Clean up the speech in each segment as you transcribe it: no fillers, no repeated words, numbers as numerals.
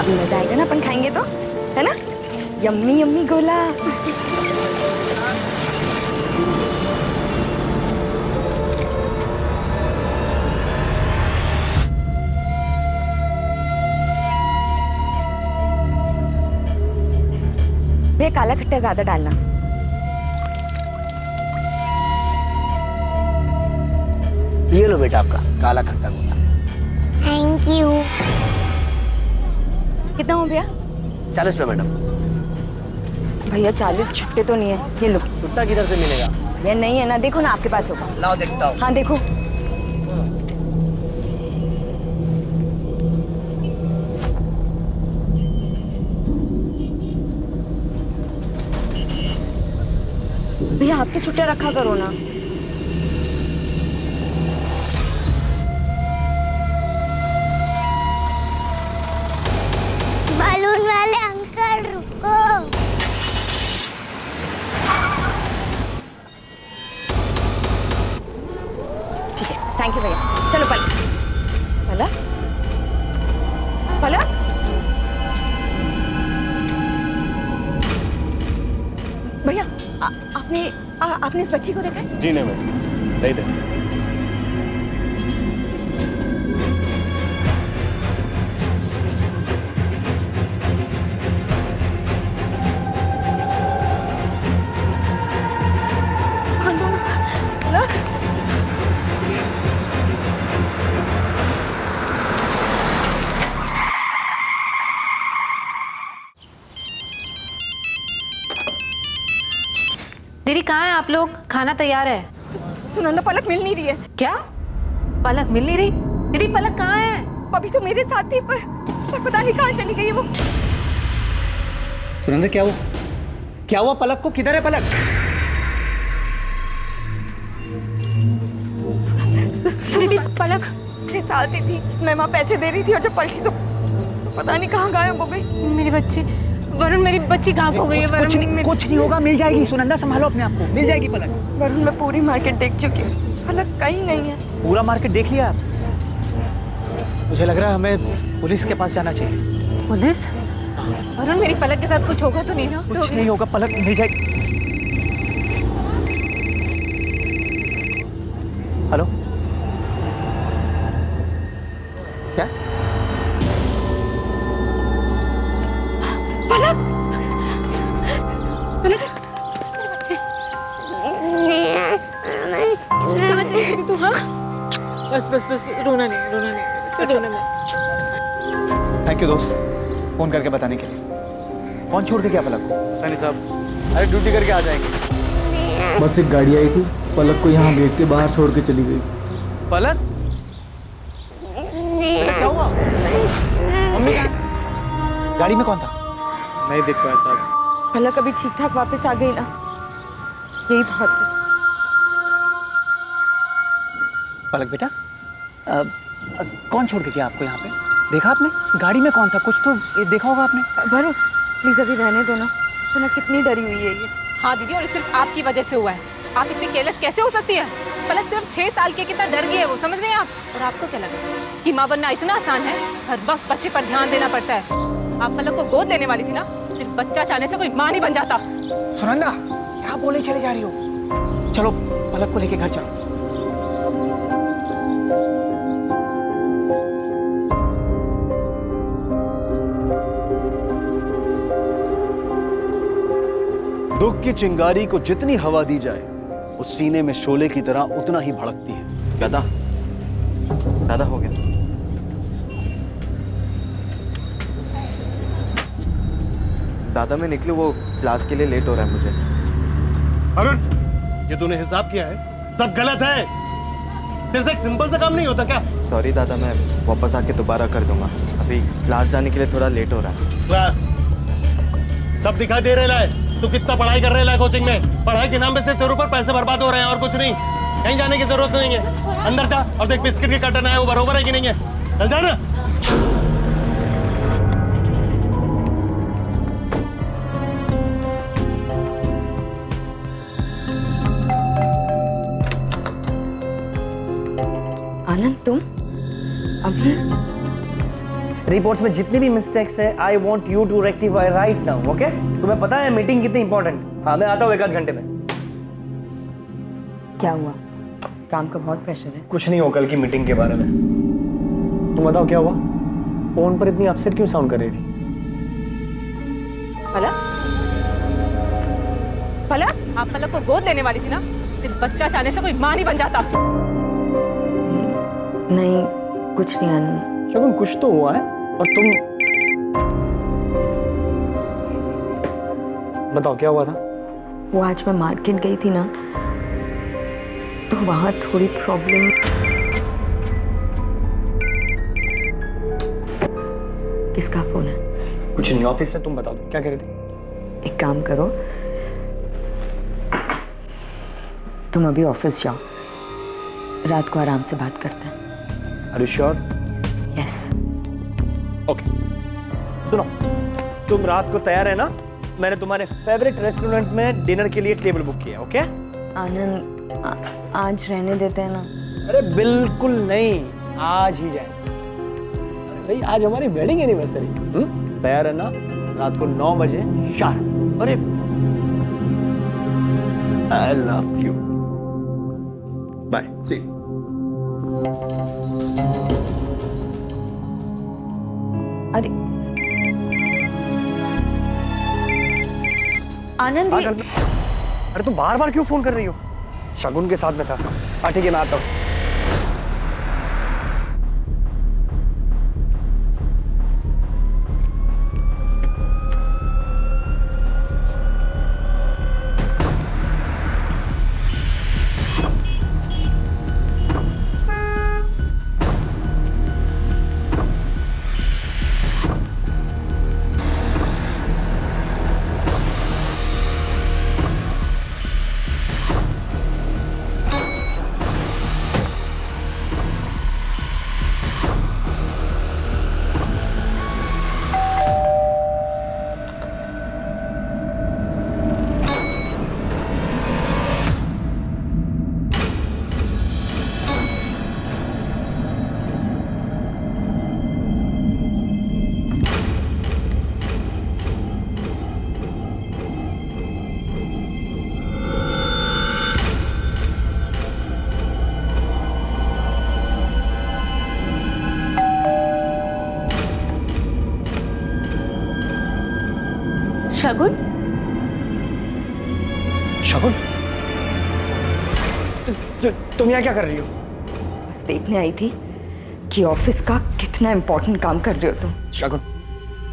अभी मजा आएगा ना अपन खाएंगे तो, है ना? यम्मी यम्मी गोला। भैया काला खट्टा ज्यादा डालना। ये लो बेटा आपका काला खट्टा गोला। Thank you. कितना हो भैया? 40 रुपये मैडम। भैया 40 छुट्टे तो नहीं है, ये लो। छुट्टा किधर से मिलेगा? ये नहीं है ना, देखो ना आपके पास होगा। लाओ देखता हूँ। हाँ देखो। भैया आप तो छुट्टे रखा करो ना। बालून वाले अंकल रुको। ठीक है, थैंक यू भैया। चलो पलक। पलक? पलक? भैया आपने इस बच्ची को देखा है? जी नहीं मैडम, नहीं देखा। दीदी कहाँ हैं आप लोग? खाना तैयार है। सुनंदा पलक मिल नहीं रही है। क्या? पलक मिल नहीं रही? दीदी पलक कहाँ है? अभी तो मेरे साथ थी पर पता नहीं कहाँ चली गई है वो। सुनंदा क्या हुआ? क्या हुआ पलक को? किधर है पलक? दीदी पलक मेरे साथ ही थी, मैं वहाँ पैसे दे रही थी और जब पलटी तो पता नहीं कहाँ गायब हो गई। मेरी बच्ची वरुण, मेरी बच्ची कहाँ खो गई है? वरुण कुछ नहीं होगा, मिल जाएगी। सुनंदा संभालो अपने आप को, मिल जाएगी पलक। वरुण मैं पूरी मार्केट देख चुकी हूँ, पलक कहीं नहीं है। पूरा मार्केट देख लिया आप? मुझे लग रहा है हमें पुलिस के पास जाना चाहिए। पुलिस? वरुण मेरी पलक के साथ कुछ होगा तो नहीं ना? कुछ नहीं होगा, पलक मिल जाएगी। हेलो, क्या? पलक? पलक? मेरी बच्ची कहाँ चली गई तू? हाँ बस बस बस, रोना नहीं, रोना नहीं, रोना नहीं। थैंक यू दोस्त, फोन करके बताने के लिए। कौन छोड़ के गया पलक को? नहीं साहब, अरे ड्यूटी करके आ जाएंगे। बस एक गाड़ी आई थी, पलक को यहाँ गेट के बाहर छोड़ के चली गई। पलक? क्या हुआ? मम्मी गाड़ी में कौन था? नहीं देख पाया साहब। पलक अभी ठीक ठाक वापस आ गई ना, यही बहुत है। पलक बेटा, कौन छोड़ के गया आपको यहाँ पे? देखा आपने? गाड़ी में कौन था? कुछ तो देखा होगा आपने। वरुण प्लीज अभी रहने दो ना, पलक कितनी डरी हुई है ये। हाँ दीदी, और सिर्फ आपकी वजह से हुआ है। आप इतनी केयरलेस कैसे हो सकती है? पलक सिर्फ 6 साल की, कितना डर गई है वो, समझ रहे हैं आप? और आपको क्या लगा कि माँ बनना इतना आसान है? हर वक्त बच्चे पर ध्यान देना पड़ता है। आप पलक को गोद लेने वाली थी ना, सिर्फ बच्चा चाहने से कोई माँ नहीं बन जाता। सुनंदा क्या बोले चले जा रही हो? चलो पलक को लेके घर चलो। दुख की चिंगारी को जितनी हवा दी जाए, उस सीने में शोले की तरह उतना ही भड़कती है। दादा, दादा हो गया। दादा मैं निकलूं, वो क्लास के लिए लेट हो रहा है मुझे। अरुण, ये तूने हिसाब किया है? सब गलत है। सिर्फ एक सिंपल सा काम नहीं होता क्या? सॉरी दादा, मैं वापस आके दोबारा कर दूंगा। अभी क्लास जाने के लिए थोड़ा लेट हो रहा है। क्लास सब दिखाई दे रहा है। तू कितना पढ़ाई कर रहा है कोचिंग में? पढ़ाई के नाम पे सिर्फ तेरे ऊपर पैसे बर्बाद हो रहे हैं और कुछ नहीं। कहीं जाने की जरूरत नहीं है। अंदर जा और देख बिस्किट के कर्टन है वो बरोबर है कि नहीं है। चल जा ना। आनंद तुम अभी रिपोर्ट्स में जितनी भी मिस्टेक्स है I want you to rectify right now, okay? तुम्हें पता है मीटिंग कितनी इंपॉर्टेंट? हाँ, मैं आता हूँ 1 आध घंटे में। क्या हुआ? काम का बहुत प्रेशर है। कुछ नहीं हो कल की मीटिंग के बारे में। तुम बताओ क्या हुआ? फोन पर इतनी अपसेट क्यों साउंड कर रही थी? पलक, पलक, आप पलक को गोद लेने वाली थी ना? सिर्फ बच्चा चाहने से कोई माँ नहीं बन जाता। नहीं, कुछ नहीं आनंद। शगुन, कुछ तो हुआ है और तुम बताओ क्या हुआ था? वो आज मैं मार्केट गई थी ना, तो वहां थोड़ी प्रॉब्लम। किसका फोन है? कुछ नहीं, ऑफिस से। तुम बताओ क्या कह रही थी? एक काम करो, तुम अभी ऑफिस जाओ, रात को आराम से बात करते हैं। Are you sure? Yes. Okay, सुनो, तुम रात को तैयार है ना? मैंने तुम्हारे फेवरेट रेस्टोरेंट में डिनर के लिए टेबल बुक किया, ओके? आनंद, आज रहने देते हैं ना? अरे बिल्कुल नहीं, आज ही जाए। अरे भाई, आज हमारी वेडिंग एनिवर्सरी। तैयार है ना? रात को 9 बजे शार्प। अरे I love you, bye, see you. अरे आनंद, अरे तुम बार बार क्यों फोन कर रही हो? शगुन के साथ में था। हाँ ठीक है, मैं आता हूँ। शगुन, शगुन, तुम यहाँ क्या कर रही हो? बस देखने आई थी कि ऑफिस का कितना इंपॉर्टेंट काम कर रहे हो तुम। शगुन,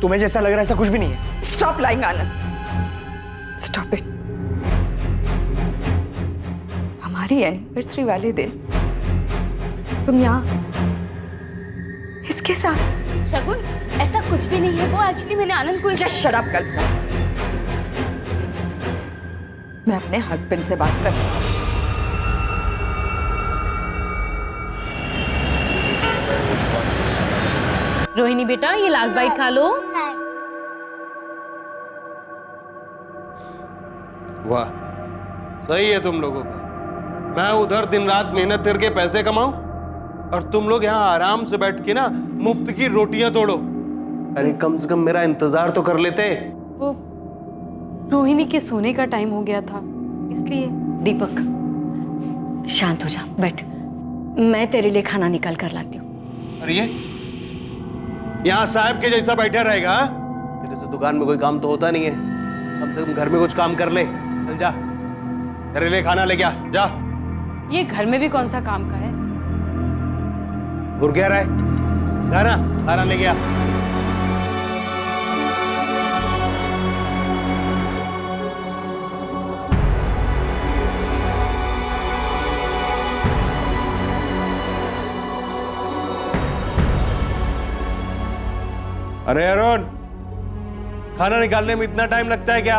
तुम्हें जैसा लग रहा है ऐसा कुछ भी नहीं है। Stop lying Anand, stop it. हमारी एनिवर्सरी वाले दिन तुम यहाँ इसके साथ। शगुन, ऐसा कुछ भी नहीं है। वो एक्चुअली मैंने आनंद को जस्ट शट अप कल्पना। मैं अपने हस्बैंड से बात कर रही हूँ। रोहिणी बेटा, ये लास्ट बाइट खा लो। वाह, सही है तुम लोगों का। मैं उधर दिन रात मेहनत करके पैसे कमाऊं और तुम लोग यहाँ आराम से बैठ के ना मुफ्त की रोटियां तोड़ो। अरे कम से कम मेरा इंतजार तो कर लेते। वो रोहिणी के सोने का टाइम हो गया था, इसलिए। दीपक, शांत हो जा, बैठ। मैं तेरे लिए खाना निकाल कर लाती हूँ। अरे ये यहाँ साहब के जैसा बैठा रहेगा? तेरे से दुकान में कोई काम तो होता नहीं है। कम से कम घर में कुछ काम कर ले। चल जा, तेरे लिए खाना ले गया, जा। ये घर में भी कौन सा काम का है? घुर गया रहा है, जा ना, खाना ले गया। अरे अरुण, खाना निकालने में इतना टाइम लगता है क्या?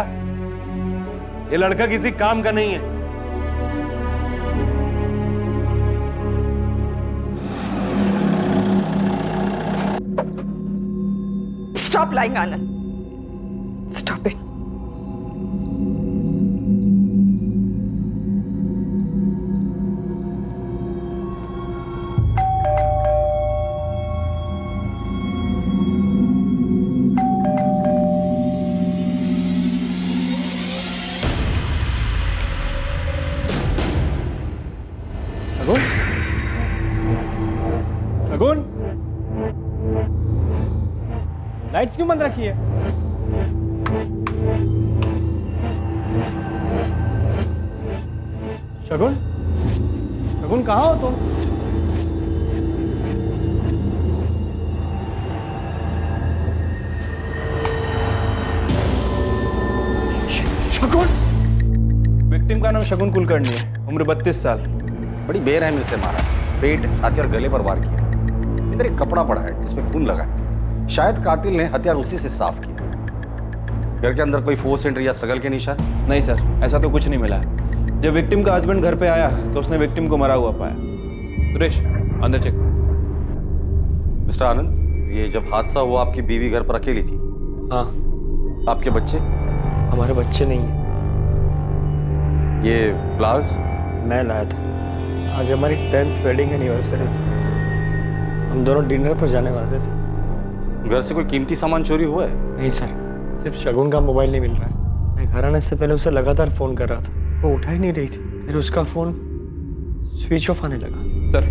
ये लड़का किसी काम का नहीं है। Stop lying Anand, stop it. Lights क्यों बंद रखी है? शगुन, शगुन कहाँ हो तुम? शगुन! विक्टिम का नाम शगुन कुलकर्णी है, उम्र 32 साल। बड़ी बेरहमी से मारा है, पेट, छाती और गले पर वार किया। इधर एक कपड़ा पड़ा है जिसमें खून लगा है। शायद कातिल ने हथियार उसी से साफ किया। घर के अंदर कोई फोर्स एंट्री या स्ट्रगल के निशान? नहीं सर, ऐसा तो कुछ नहीं मिला है। जब विक्टिम का हस्बैंड घर पे आया तो उसने विक्टिम को मरा हुआ पाया। सुरेश, अंदर चेक। मिस्टर आनंद, ये जब हादसा हुआ आपकी बीवी घर पर अकेली थी? हाँ। आपके बच्चे? हमारे बच्चे नहीं हैं। ये फ्लावर्स? मैं लाया था। आज हमारी 10th वेडिंग एनिवर्सरी थी। हम दोनों डिनर पर जाने वाले थे। घर से कोई कीमती सामान चोरी हुआ है? नहीं सर, सिर्फ शगुन का मोबाइल नहीं मिल रहा है। मैं घर आने से पहले उसे लगातार फ़ोन कर रहा था, वो उठा ही नहीं रही थी। फिर उसका फ़ोन स्विच ऑफ आने लगा। सर,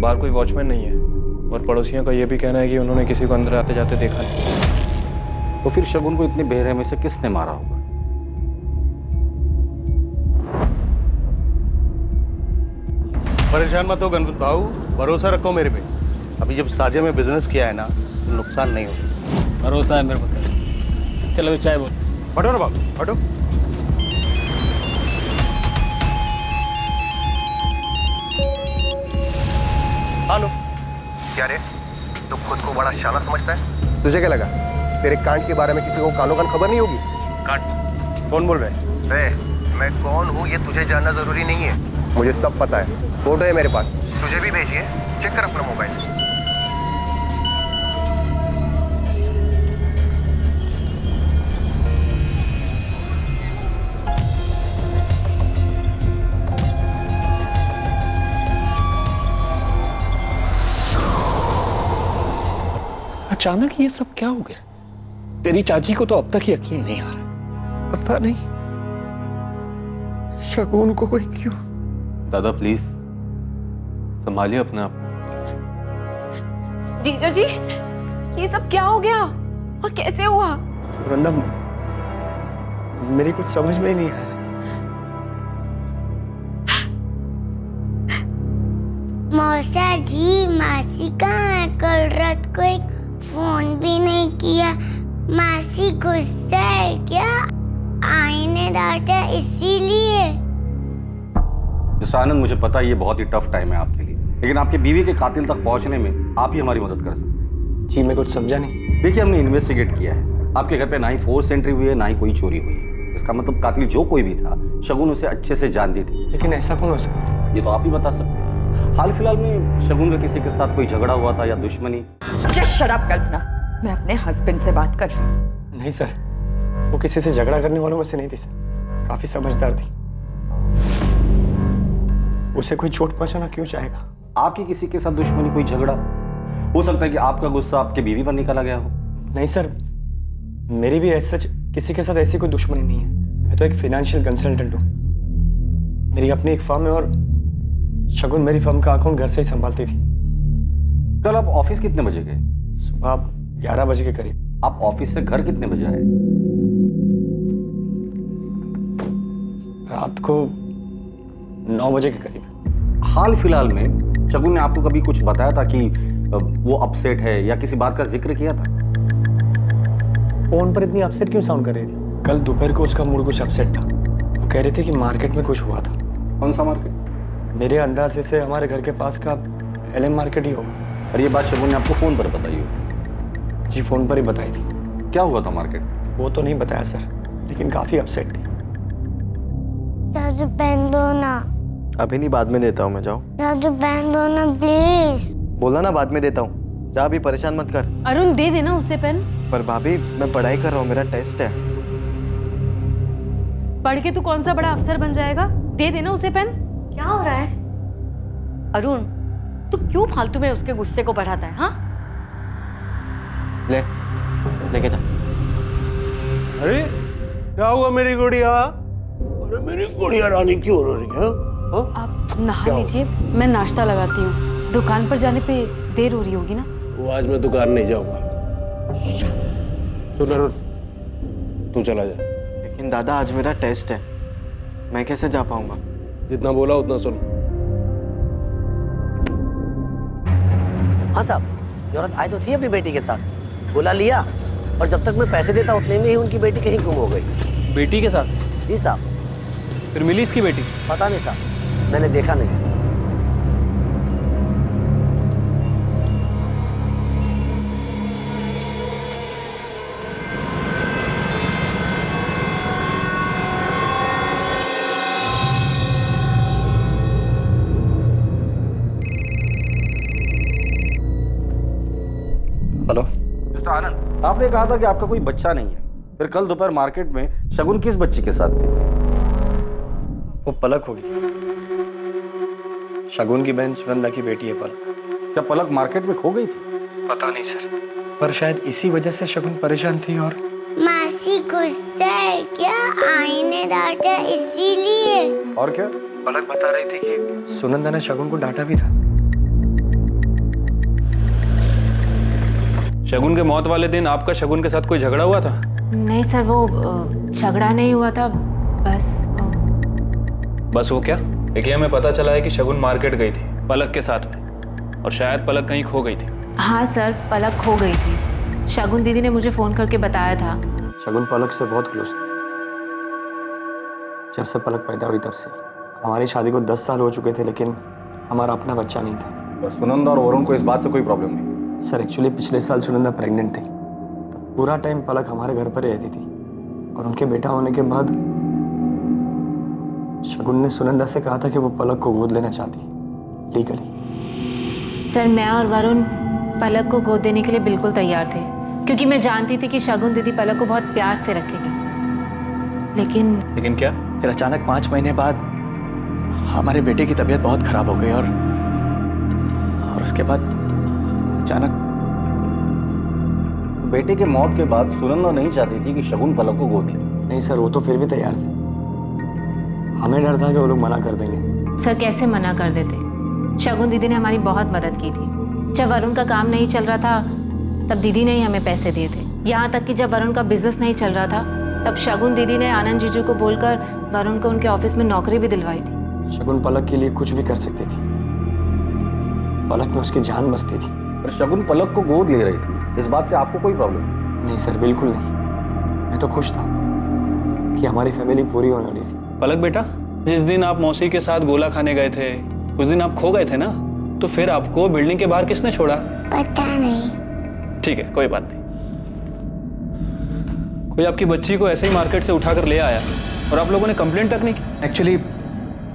बाहर कोई वॉचमैन नहीं है और पड़ोसियों का ये भी कहना है कि उन्होंने किसी को अंदर आते जाते देखा नहीं। तो फिर शगुन को इतनी बेरहमी से किसने मारा होगा? परेशान मत हो गणपत भाऊ, भरोसा रखो मेरे पे। अभी जब साजे में बिजनेस किया है ना, तो नुकसान नहीं होगा। भरोसा है मेरे को। चलो चाय बोल। हटो ना बाबू, हटो। हेलो। क्या रे, तू खुद को बड़ा शाना समझता है? तुझे क्या लगा तेरे कांड के बारे में किसी को कानो कान खबर नहीं होगी? कांड? कौन बोल रहे हैं? रे, मैं कौन हूँ ये तुझे जानना जरूरी नहीं है। मुझे सब पता है, फोटो है मेरे पास, तुझे भी भेजिए, चेक कर अपना मोबाइल। अचानक ये सब क्या हो गया? तेरी चाची को तो अब तक यकीन नहीं आ रहा। पता नहीं शगुन को कोई क्यों। दादा प्लीज संभालिए अपने आप। जीजा जी, ये सब क्या हो गया और कैसे हुआ? वृंदा, मेरी कुछ समझ में ही नहीं आया। मौसा जी, मासी कहाँ है? कल रात को एक फोन भी नहीं किया। मासी गुस्सा है क्या? आईने डांटा इसीलिए? मिस्टर आनंद, मुझे पता है ये बहुत ही टफ टाइम है आपके लिए, लेकिन आपकी बीवी के कातिल तक पहुंचने में आप ही हमारी मदद कर सकते हैं। जी, मैं कुछ समझा नहीं। देखिए, हमने इन्वेस्टिगेट किया है। आपके घर पे ना ही फोर्स एंट्री हुई है, ना ही कोई चोरी हुई है। इसका मतलब कातिल जो कोई भी था, शगुन उसे अच्छे से जानती थी। लेकिन ऐसा कौन हो सकता है? ये तो आप ही बता सकते हैं। हाल फिलहाल में शगुन का किसी के साथ कोई झगड़ा हुआ था या दुश्मनी? जस्ट शट अप कल्पना, मैं अपने हस्बैंड से बात कर रही हूँ। नहीं सर, वो किसी से झगड़ा करने वालों में से नहीं थी सर। काफी समझदार थी। उसे कोई चोट पहुंचाना क्यों चाहेगा? आपकी किसी के साथ दुश्मनी, कोई झगड़ा? हो सकता है कि आपका गुस्सा आपके बीवी पर निकाला गया हो। नहीं सर, मेरी भी ऐसा किसी के साथ ऐसी कोई दुश्मनी नहीं है। मैं तो एक फाइनेंशियल कंसल्टेंट हूँ। मेरी अपनी एक फर्म है और शगुन मेरी फर्म का अकाउंट घर से ही संभालती थी। कल आप ऑफिस कितने बजे गए? सुबह 11 बजे के करीब। आप ऑफिस से घर कितने बजे आए? रात को 9 बजे के करीब। हाल फिलहाल में शगुन ने आपको कभी कुछ बताया था कि वो अपसेट है या किसी बात का जिक्र किया था? फोन पर इतनी अपसेट क्यों साउंड कर रही थी? कल दोपहर को उसका मूड कुछ अपसेट था। वो कह रहे थे कि मार्केट में कुछ हुआ था। कौन सा मार्केट? मेरे अंदाजे से हमारे घर के पास का LM मार्केट ही होगा। और ये बात शगुन ने आपको फोन पर बताई हो? जी, फोन पर ही बताई थी। क्या हुआ था मार्केट? वो तो नहीं बताया सर, लेकिन काफी अपसेट थी। दादू पहन दो ना। अभी नहीं, बाद में देता हूँ मैं। जाओ। दादू पहन दो ना प्लीज। बोला ना बाद में देता हूँ। जा, अभी परेशान मत कर। अरुण, दे देना उसे पेन। पर भाभी, मैं पढ़ाई कर रहा हूँ, मेरा टेस्ट है। पढ़ के तू कौन सा बड़ा अफसर बन जाएगा? दे देना उसे पेन। क्या हो रहा है? अरुण, तू क्यों फालतू में उसके गुस्से को बढ़ाता है? हाँ, लेके जा। अरे क्या हुआ मेरी गुड़िया? अरे मेरी गुड़िया रानी क्यों रो रही है? आप नहा लीजिए, मैं नाश्ता लगाती हूँ। दुकान पर जाने पे देर हो रही होगी ना? वो आज मैं दुकान नहीं जाऊंगा। सुन अरुण, तू चला जा। लेकिन दादा आज मेरा टेस्ट है, मैं कैसे जा पाऊंगा? जितना बोला उतना सुन। हाँ साहब, ये औरत आई तो थी अपनी बेटी के साथ, बुला लिया और जब तक मैं पैसे देता उतने में ही उनकी बेटी कहीं गुम हो गई। बेटी के साथ? जी साहब। फिर मिली इसकी बेटी? पता नहीं साहब, मैंने देखा नहीं। हेलो मिस्टर आनंद, आपने कहा था कि आपका कोई बच्चा नहीं है, फिर कल दोपहर मार्केट में शगुन किस बच्ची के साथ थी? वो पलक होगी, शगुन की बहन सुनंदा की बेटी है पलक। क्या पलक मार्केट में खो गई थी? पता नहीं सर, पर शायद इसी वजह से शगुन परेशान थी। और मासी गुस्सा है क्या? आईने डांटा इसीलिए? और क्या? पलक बता रही थी कि सुनंदा ने शगुन को डांटा भी था। शगुन के मौत वाले दिन आपका शगुन के साथ कोई झगड़ा हुआ था? नहीं सर, वो झगड़ा नहीं हुआ था, बस वो क्या? देखिए, हमें पता चला है कि शगुन मार्केट गई थी पलक के साथ में, और शायद पलक कहीं खो गई थी। हाँ सर, पलक खो गई थी। शगुन दीदी ने मुझे फोन करके बताया था। शगुन पलक से बहुत क्लोज थी। जब से पलक पैदा हुई तब से। हमारी शादी को 10 साल हो चुके थे, लेकिन हमारा अपना बच्चा नहीं था। और सुनंदा और वरुण को इस बात से कोई प्रॉब्लम नहीं? सर एक्चुअली पिछले साल सुनंदा प्रेग्नेंट थी, तो पूरा टाइम पलक हमारे घर पर ही रहती थी। और उनके बेटा होने के बाद शगुन ने सुनंदा से कहा था कि वो पलक को गोद लेना चाहती लीगली। सर मैं और वरुण पलक को गोद देने के लिए बिल्कुल तैयार थे, क्योंकि मैं जानती थी कि शगुन दीदी पलक को बहुत प्यार से रखेगी। लेकिन क्या? फिर अचानक 5 महीने बाद हमारे बेटे की तबीयत बहुत खराब हो गई, और उसके बाद अचानक बेटे के मौत के बाद सुनंदा नहीं चाहती थी कि शगुन पलक को गोद ले। नहीं सर, वो तो फिर भी तैयार थे। हमें डर था कि वो लोग मना कर देंगे। सर कैसे मना कर देते? शगुन दीदी ने हमारी बहुत मदद की थी। जब वरुण का काम नहीं चल रहा था तब दीदी ने ही हमें पैसे दिए थे। यहाँ तक कि जब वरुण का बिजनेस नहीं चल रहा था तब शगुन दीदी ने आनंद जीजू को बोलकर वरुण को उनके ऑफिस में नौकरी भी दिलवाई थी। शगुन पलक के लिए कुछ भी कर सकती थी। पलक में उसकी जान बसती थी। पर शगुन पलक को गोद ले रही थी, इस बात से आपको कोई प्रॉब्लम नहीं? नहीं सर, बिल्कुल नहीं। मैं तो खुश था कि हमारी फैमिली पूरी होने वाली थी। पलक बेटा, जिस दिन आप मौसी के साथ गोला खाने गए थे उस दिन आप खो गए थे ना, तो फिर आपको बिल्डिंग के बाहर किसने छोड़ा? पता नहीं। ठीक है, कोई बात नहीं। कोई आपकी बच्ची को ऐसे ही मार्केट से उठाकर ले आया और आप लोगों ने कंप्लेंट तक नहीं की? एक्चुअली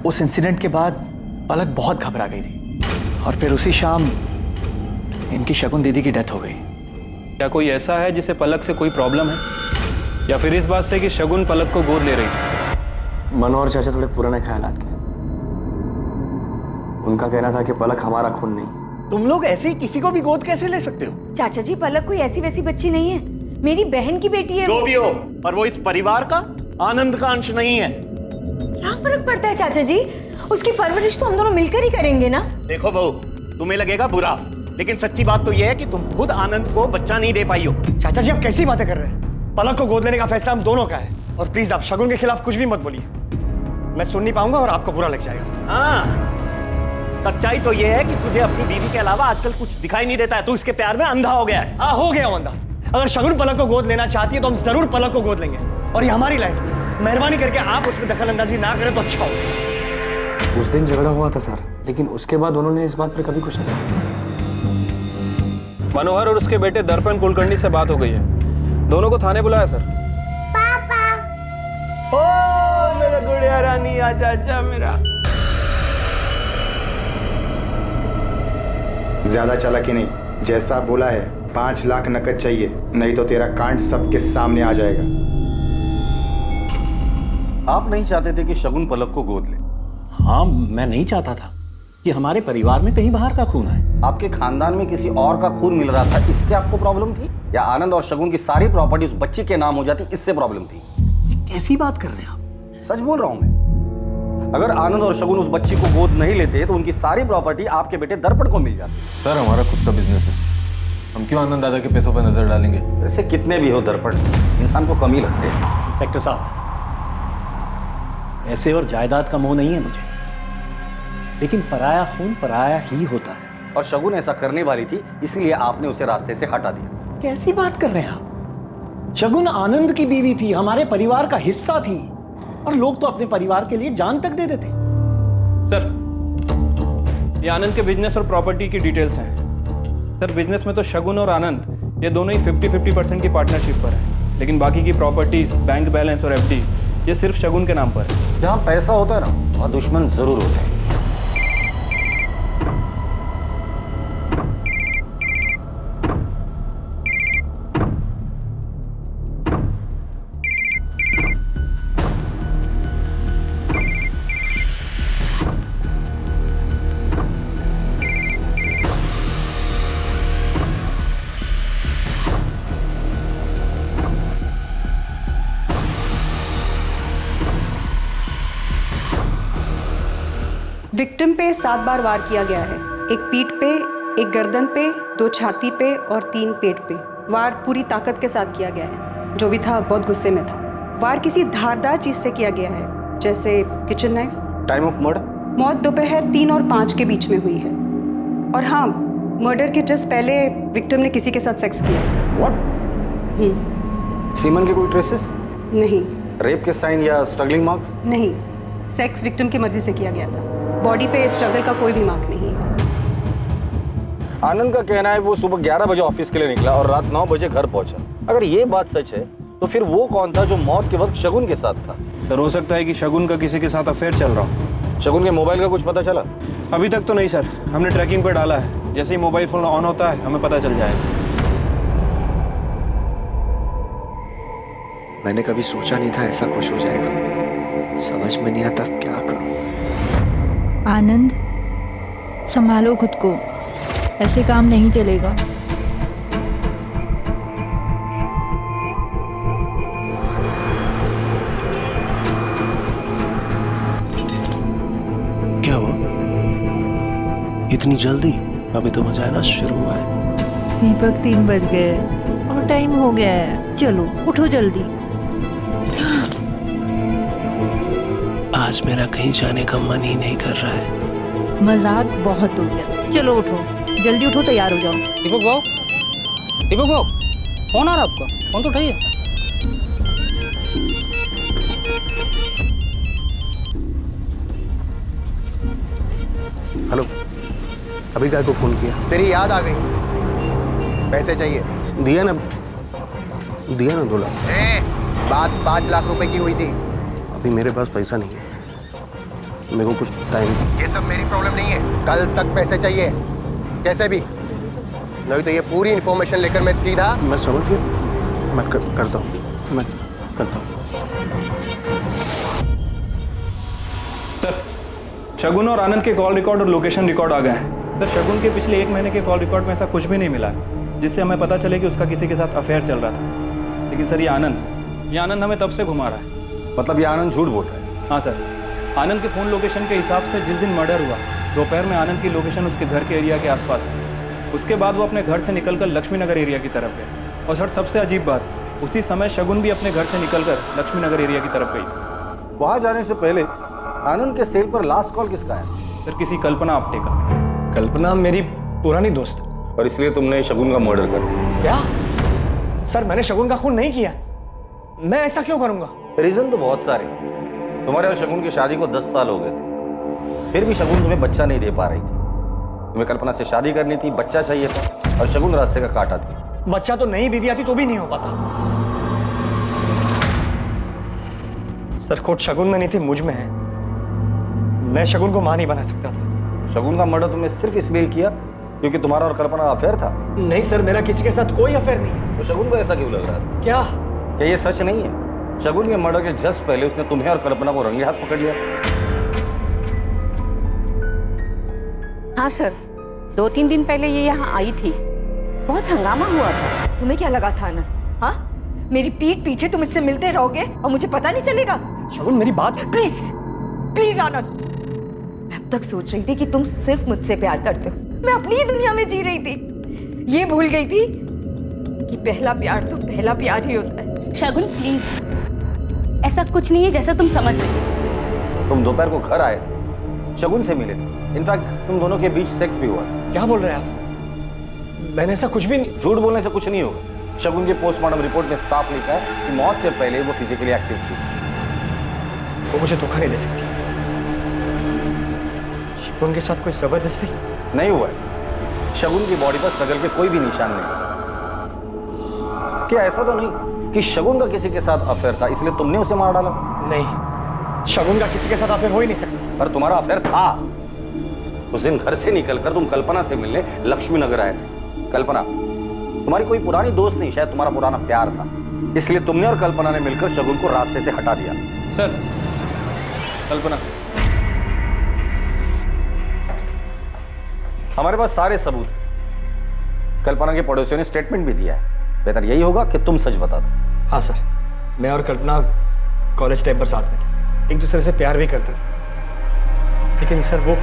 उस इंसिडेंट के बाद पलक बहुत घबरा गई थी, और फिर उसी शाम इनकी शगुन दीदी की डेथ हो गई। क्या कोई ऐसा है जिसे पलक से कोई प्रॉब्लम है, या फिर इस बात से कि शगुन पलक को गोद ले रही थी? मनो और चाचा थोड़े पुराने ख्यालात के। उनका कहना था कि पलक हमारा खून नहीं। तुम लोग ऐसे ही किसी को भी गोद कैसे ले सकते हो? चाचा जी, पलक कोई ऐसी वैसी बच्ची नहीं है, मेरी बहन की बेटी है। जो भी हो, पर वो इस परिवार का आनंद का अंश नहीं है। क्या फर्क पड़ता है चाचा जी? उसकी परवरिश तो हम दोनों मिलकर ही करेंगे ना। देखो बहू, तुम्हें लगेगा बुरा, लेकिन सच्ची बात तो यह है कि तुम खुद आनंद को बच्चा नहीं दे पाई हो। चाचा जी, आप कैसी बातें कर रहे हैं? पलक को गोद लेने का फैसला हम दोनों का है, और प्लीज आप शगुन के खिलाफ कुछ भी मत बोलिए। मैं सुन नहीं पाऊंगा और आपको बुरा लग जाएगा। हाँ, सच्चाई तो यह है कि तुझे अपनी बीवी के अलावा आजकल कुछ दिखाई नहीं देता है। तू इसके प्यार में अंधा हो गया है। हाँ, हो गया अंधा। अगर शगुन पलक को गोद लेना चाहती है तो हम जरूर पलक को गोद लेंगे, और ये हमारी लाइफ है। मेहरबानी करके आप उसमें दखल अंदाजी ना करें तो अच्छा होगा। उस दिन झगड़ा हुआ था सर, लेकिन उसके बाद उन्होंने इस बात पर कभी कुछ नहीं कहा। मनोहर और उसके बेटे दर्पण कुलकर्णी से बात हो गई है, दोनों को थाने बुलाया सर। पापा। ओ मेरा गुड़िया रानी, आजा आजा मेरा। ज्यादा चालाकी नहीं, जैसा बोला है 5 लाख नकद चाहिए, नहीं तो तेरा कांड सबके सामने आ जाएगा। आप नहीं चाहते थे कि शगुन पलक को गोद ले? हाँ, मैं नहीं चाहता था कि हमारे परिवार में कहीं बाहर का खून है। आपके खानदान में किसी और का खून मिल रहा था, इससे आपको प्रॉब्लम थी? या आनंद और शगुन की सारी प्रॉपर्टी उस बच्ची के नाम हो जाती, इससे प्रॉब्लम थी? कैसी बात कर रहे हैं आप? सच बोल रहा हूं मैं। अगर आनंद और शगुन उस बच्ची को गोद नहीं लेते तो उनकी सारी प्रॉपर्टी आपके बेटे दर्पण को मिल जाती। सर हमारा खुद का बिजनेस है, हम क्यों आनंद दादा के पैसों पर नजर डालेंगे? वैसे कितने भी हो दर्पण इंसान को कम ही लगते हैं। इंस्पेक्टर साहब, ऐसे और जायदाद का मोह नहीं है मुझे, लेकिन पराया खून पराया ही होता है। और शगुन ऐसा करने वाली थी, इसलिए आपने उसे रास्ते से हटा दिया। कैसी बात कर रहे हैं आप? शगुन आनंद की बीवी थी, हमारे परिवार का हिस्सा थी, और लोग तो अपने परिवार के लिए जान तक दे देते। सर, ये आनंद के बिजनेस और प्रॉपर्टी की डिटेल्स हैं। सर, बिजनेस में तो शगुन और आनंद ये दोनों ही 50-50% की पार्टनरशिप पर है, लेकिन बाकी की प्रॉपर्टीज, बैंक बैलेंस और एफडी ये सिर्फ शगुन के नाम पर है। जहाँ पैसा होता है ना, वहाँ दुश्मन जरूर होते हैं। विक्टिम पे 7 बार वार किया गया है। एक पीठ पे, एक गर्दन पे, 2 छाती पे और 3 पेट पे। वार पूरी ताकत के साथ किया गया है। जो भी था बहुत गुस्से में था। वार किसी धारदार चीज से किया गया है, जैसे kitchen knife. Time of murder? मौत दोपहर 3 और 5 के बीच में हुई है। और हाँ, मर्डर के जस्ट पहले विक्टिम ने किसी के साथ सेक्स किया। व्हाट? सीमन के कोई ट्रेसेस? नहीं। रेप के साइन या स्ट्रगलिंग मार्क्स? नहीं, सेक्स विक्टिम की मर्जी से किया गया था। बॉडी पे स्ट्रगल का कोई भी मार्क नहीं है। आनंद का कहना है वो सुबह 11 बजे ऑफिस के लिए निकला और रात 9 बजे घर पहुंचा। अगर ये बात सच है तो फिर वो कौन था जो मौत के वक्त शगुन के साथ था? सर, हो सकता है कि शगुन का किसी के साथ अफेयर चल रहा हो। शगुन के मोबाइल का कुछ पता चला? अभी तक तो नहीं सर, हमने ट्रैकिंग पे डाला है। जैसे ही मोबाइल फोन ऑन होता है हमें पता चल जाएगा। मैंने कभी सोचा नहीं था ऐसा कुछ हो जाएगा। समझ में नहीं आता क्या करूं। आनंद, संभालो खुद को, ऐसे काम नहीं चलेगा। क्या हुआ? इतनी जल्दी? अभी तो मजा आना शुरू हुआ है। दीपक 3 बज गए और टाइम हो गया है। चलो उठो जल्दी। आज मेरा कहीं जाने का मन ही नहीं कर रहा है। मजाक बहुत हो गया, चलो उठो, जल्दी उठो, तैयार हो जाओ। दीपक भाव, दीपक भाव, फोन आ रहा है आपका, फोन तो उठाइए। हेलो, अभी काय को फोन किया? तेरी याद आ गई, पैसे चाहिए। दिया ना 2 लाख। बात 5 लाख रुपए की हुई थी। अभी मेरे पास पैसा नहीं है, मेरे को कुछ टाइम। ये सब मेरी प्रॉब्लम नहीं है, कल तक पैसे चाहिए कैसे भी, नहीं तो ये पूरी इंफॉर्मेशन लेकर मैं सीधा। मैं समझ गया, मैं करता हूँ, मैं करता हूँ। सर, शगुन और आनंद के कॉल रिकॉर्ड और लोकेशन रिकॉर्ड आ गए हैं। सर, शगुन के पिछले 1 महीने के कॉल रिकॉर्ड में ऐसा कुछ भी नहीं मिला है जिससे हमें पता चले कि उसका किसी के साथ अफेयर चल रहा था। लेकिन सर, ये आनंद हमें तब से घुमा रहा है। मतलब ये आनंद झूठ बोल रहा है? हाँ सर, आनंद के फ़ोन लोकेशन के हिसाब से जिस दिन मर्डर हुआ दोपहर में आनंद की लोकेशन उसके घर के एरिया के आसपास है। उसके बाद वो अपने घर से निकलकर लक्ष्मी नगर एरिया की तरफ गए। और सर, सबसे अजीब बात, उसी समय शगुन भी अपने घर से निकलकर लक्ष्मी नगर एरिया की तरफ गई। वहाँ जाने से पहले आनंद के सेल पर लास्ट कॉल किसका है? सर, किसी कल्पना आप्टे का। कल्पना मेरी पुरानी दोस्त। और इसलिए तुमने शगुन का मर्डर कर दिया? क्या? सर, मैंने शगुन का खून नहीं किया। मैं ऐसा क्यों करूंगा? रीजन तो बहुत सारे। तुम्हारे और शगुन की शादी को 10 साल हो गए थे, फिर भी शगुन तुम्हें बच्चा नहीं दे पा रही थी। तुम्हें कल्पना से शादी करनी थी, बच्चा चाहिए था, और शगुन रास्ते का कांटा थी। बच्चा तो नई बीवी आती तो भी नहीं हो पाता। सर, खोट शगुन में नहीं थी, मुझ में है। मैं शगुन को मां नहीं बना सकता था। शगुन का मर्डर तुमने सिर्फ इसलिए किया क्योंकि तुम्हारा और कल्पना का अफेयर था? नहीं सर, मेरा किसी के साथ कोई अफेयर नहीं है। तो शगुन को ऐसा क्यों लग रहा था? क्या ये सच नहीं है? शगुन के मर्डर के जस्ट पहले उसने तुम्हें और कल्पना को रंगे हाथ पकड़ लिया। हाँ सर, 2-3 दिन पहले ये यहाँ आई थी, बहुत हंगामा हुआ था। तुम्हें क्या लगा था ना? हाँ, मेरी पीठ पीछे तुम इससे मिलते रहोगे और मुझे पता नहीं चलेगा? शगुन, मेरी बात। प्लीज प्लीज आनंद। मैं अब तक सोच रही थी कि तुम सिर्फ मुझसे प्यार करते हो। मैं अपनी ही दुनिया में जी रही थी। ये भूल गई थी कि पहला प्यार तो पहला प्यार ही होता है। शगुन प्लीज, ऐसा कुछ नहीं है जैसा तुम समझ रही हो। तुम दोपहर को घर आए थे, शगुन से मिले थे, इनफैक्ट तुम दोनों के बीच सेक्स भी हुआ। क्या बोल रहे हैं आप? मैंने ऐसा कुछ भी नहीं। झूठ बोलने से कुछ नहीं होगा। शगुन की पोस्टमार्टम रिपोर्ट में साफ लिखा है कि मौत से पहले वो फिजिकली एक्टिव थी। वो मुझे धोखा नहीं दे सकती। शगुन के साथ कोई जबरदस्ती नहीं हुआ है। शगुन की बॉडी पर स्ट्रगल के कोई भी निशान नहीं। क्या ऐसा तो नहीं कि शगुन का किसी के साथ अफेयर था इसलिए तुमने उसे मार डाला? नहीं, शगुन का किसी के साथ अफेयर हो ही नहीं सकता। पर तुम्हारा अफेयर था। उस दिन घर से निकलकर तुम कल्पना से मिलने लक्ष्मी नगर आए थे। कल्पना तुम्हारी कोई पुरानी दोस्त नहीं, शायद तुम्हारा पुराना प्यार था, इसलिए तुमने और कल्पना ने मिलकर शगुन को रास्ते से हटा दिया। सर, कल्पना, हमारे पास सारे सबूत हैं। कल्पना के पड़ोसियों ने स्टेटमेंट भी दिया है। बेहतर यही होगा कि तुम सच बता दो। हाँ सर, मैं और कल्पना कॉलेज टाइम पर साथ में थे, एक दूसरे से प्यार भी करते थे। लेकिन सर वो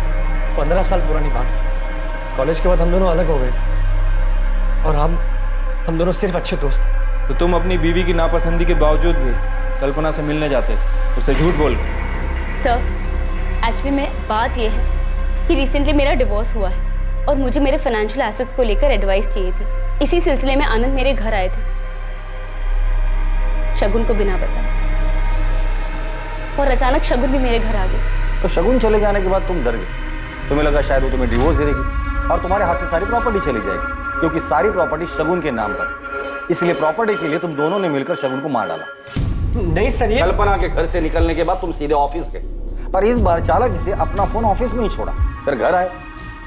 15 साल पुरानी बात है। कॉलेज के बाद हम दोनों अलग हो गए थे और हम दोनों सिर्फ अच्छे दोस्त थे। तो तुम अपनी बीवी की नापसंदी के बावजूद भी कल्पना से मिलने जाते थे, उससे झूठ बोल के। सर, एक्चुअली में बात यह है कि रिसेंटली मेरा डिवोर्स हुआ है और मुझे मेरे फाइनेंशियल एसेट्स को लेकर एडवाइस चाहिए थी। इसी सिलसिले में आनंद मेरे घर आए थे, शगुन को बिना बताए, और अचानक शगुन भी मेरे घर आ गई। तो शगुन चले जाने के बाद तुम डर गए। तुम्हें लगा शायद वो तुम्हें डिवोर्स दे देगी और तुम्हारे हाथ से सारी प्रॉपर्टी चली जाएगी, क्योंकि सारी प्रॉपर्टी शगुन के नाम पर। इसलिए प्रॉपर्टी के लिए तुम दोनों ने मिलकर शगुन को मार डाला। नहीं सर, ये कल्पना के घर से निकलने के बाद तुम सीधे ऑफिस गए, पर इस बार चालाकी से अपना फोन ऑफिस में ही छोड़ा। फिर घर आए,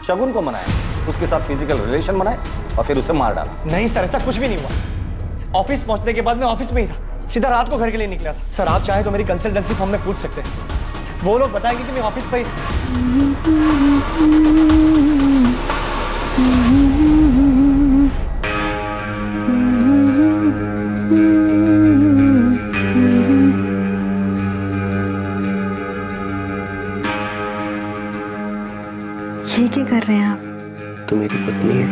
शगुन को मनाया, उसके साथ फिजिकल रिलेशन बनाए और फिर उसे मार डाला। नहीं सर, ऐसा कुछ भी नहीं हुआ। ऑफिस पहुंचने के बाद मैं ऑफिस में ही था, सीधा रात को घर के लिए निकला था। सर आप चाहे तो मेरी कंसल्टेंसी फॉर्म में पूछ सकते हैं, वो लोग बताएंगे कि मैं ऑफिस पर ही ये क्या कर रहे हैं आप? तो मेरी पत्नी है,